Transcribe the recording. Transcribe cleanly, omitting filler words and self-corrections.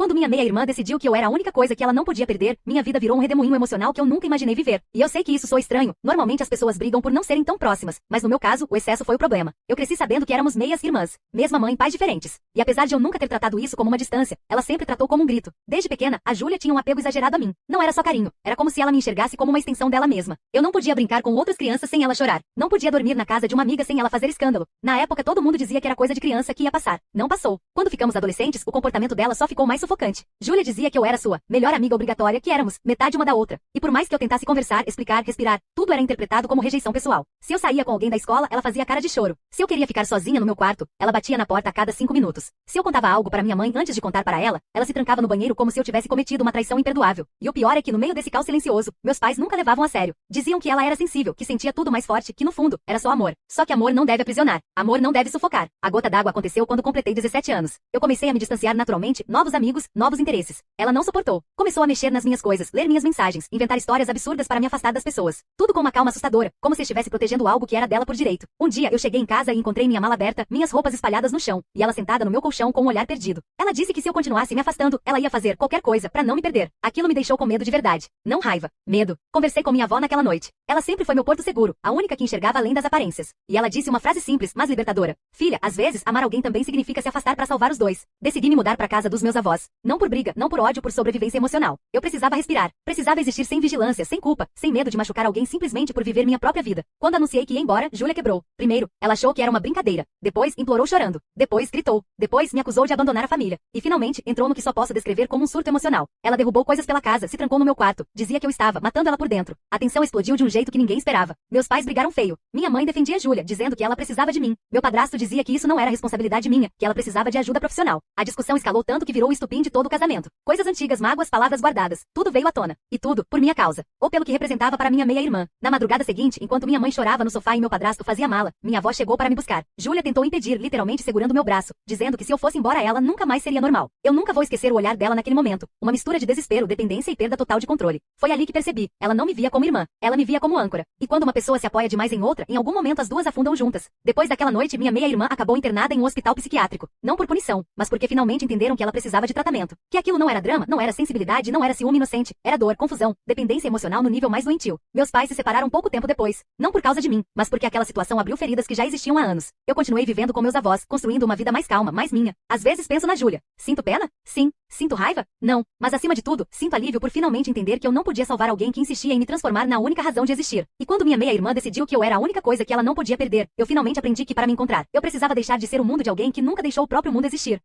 Quando minha meia-irmã decidiu que eu era a única coisa que ela não podia perder, minha vida virou um redemoinho emocional que eu nunca imaginei viver. E eu sei que isso soa estranho. Normalmente as pessoas brigam por não serem tão próximas, mas no meu caso, o excesso foi o problema. Eu cresci sabendo que éramos meias irmãs, mesma mãe e pais diferentes. E apesar de eu nunca ter tratado isso como uma distância, ela sempre tratou como um grito. Desde pequena, a Júlia tinha um apego exagerado a mim. Não era só carinho, era como se ela me enxergasse como uma extensão dela mesma. Eu não podia brincar com outras crianças sem ela chorar. Não podia dormir na casa de uma amiga sem ela fazer escândalo. Na época todo mundo dizia que era coisa de criança que ia passar. Não passou. Quando ficamos adolescentes, o comportamento dela só ficou mais sufocante. Júlia dizia que eu era sua melhor amiga obrigatória, que éramos metade uma da outra. E por mais que eu tentasse conversar, explicar, respirar, tudo era interpretado como rejeição pessoal. Se eu saía com alguém da escola, ela fazia cara de choro. Se eu queria ficar sozinha no meu quarto, ela batia na porta a cada 5 minutos. Se eu contava algo para minha mãe antes de contar para ela se trancava no banheiro como se eu tivesse cometido uma traição imperdoável. E o pior é que no meio desse caos silencioso, meus pais nunca levavam a sério. Diziam que ela era sensível, que sentia tudo mais forte, que no fundo, era só amor. Só que amor não deve aprisionar. Amor não deve sufocar. A gota d'água aconteceu quando completei 17 anos. Eu comecei a me distanciar naturalmente, novos amigos, novos interesses. Ela não suportou. Começou a mexer nas minhas coisas, ler minhas mensagens, inventar histórias absurdas para me afastar das pessoas. Tudo com uma calma assustadora, como se estivesse protegendo algo que era dela por direito. Um dia eu cheguei em casa e encontrei minha mala aberta, minhas roupas espalhadas no chão, e ela sentada no meu colchão com um olhar perdido. Ela disse que se eu continuasse me afastando, ela ia fazer qualquer coisa para não me perder. Aquilo me deixou com medo de verdade. Não raiva. Medo. Conversei com minha avó naquela noite. Ela sempre foi meu porto seguro, a única que enxergava além das aparências. E ela disse uma frase simples, mas libertadora. Filha, às vezes, amar alguém também significa se afastar para salvar os dois. Decidi me mudar para casa dos meus avós. Não por briga, não por ódio, por sobrevivência emocional. Eu precisava respirar. Precisava existir sem vigilância, sem culpa, sem medo de machucar alguém simplesmente por viver minha própria vida. Quando anunciei que ia embora, Júlia quebrou. Primeiro, ela achou que era uma brincadeira. Depois, implorou chorando. Depois, gritou. Depois, me acusou de abandonar a família. E finalmente, entrou no que só posso descrever como um surto emocional. Ela derrubou coisas pela casa, se trancou no meu quarto. Dizia que eu estava matando ela por dentro. A tensão explodiu de um jeito que ninguém esperava. Meus pais brigaram feio. Minha mãe defendia Júlia, dizendo que ela precisava de mim. Meu padrasto dizia que isso não era responsabilidade minha, que ela precisava de ajuda profissional. A discussão escalou tanto que virou o estupim de todo o casamento. Coisas antigas, mágoas, palavras guardadas. Tudo veio à tona. E tudo, por minha causa. Ou pelo que representava para minha meia-irmã. Na madrugada seguinte, enquanto minha mãe chorava no sofá e meu padrasto fazia mala, minha avó chegou para me buscar. Júlia tentou impedir, literalmente segurando meu braço, dizendo que se eu fosse embora ela nunca mais seria normal. Eu nunca vou esquecer o olhar dela naquele momento. Uma mistura de desespero, dependência e perda total de controle. Foi ali que percebi. Ela não me via como irmã. Ela me via como âncora. E quando uma pessoa se apoia demais em outra, em algum momento as duas afundam juntas. Depois daquela noite, minha meia-irmã acabou internada em um hospital psiquiátrico. Não por punição, mas porque finalmente entenderam que ela precisava de tratamento. Que aquilo não era drama, não era sensibilidade, não era ciúme inocente. Era dor, confusão, dependência emocional no nível mais doentio. Meus pais se separaram pouco tempo depois. Não por causa de mim, mas porque aquela situação abriu feridas que já existiam há anos. Eu continuei vivendo com meus avós, construindo uma vida mais calma, mais minha. Às vezes penso na Júlia. Sinto pena? Sim. Sinto raiva? Não. Mas acima de tudo, sinto alívio por finalmente entender que eu não podia salvar alguém que insistia em me transformar na única razão de existir. E quando minha meia-irmã decidiu que eu era a única coisa que ela não podia perder, eu finalmente aprendi que para me encontrar, eu precisava deixar de ser o mundo de alguém que nunca deixou o próprio mundo existir.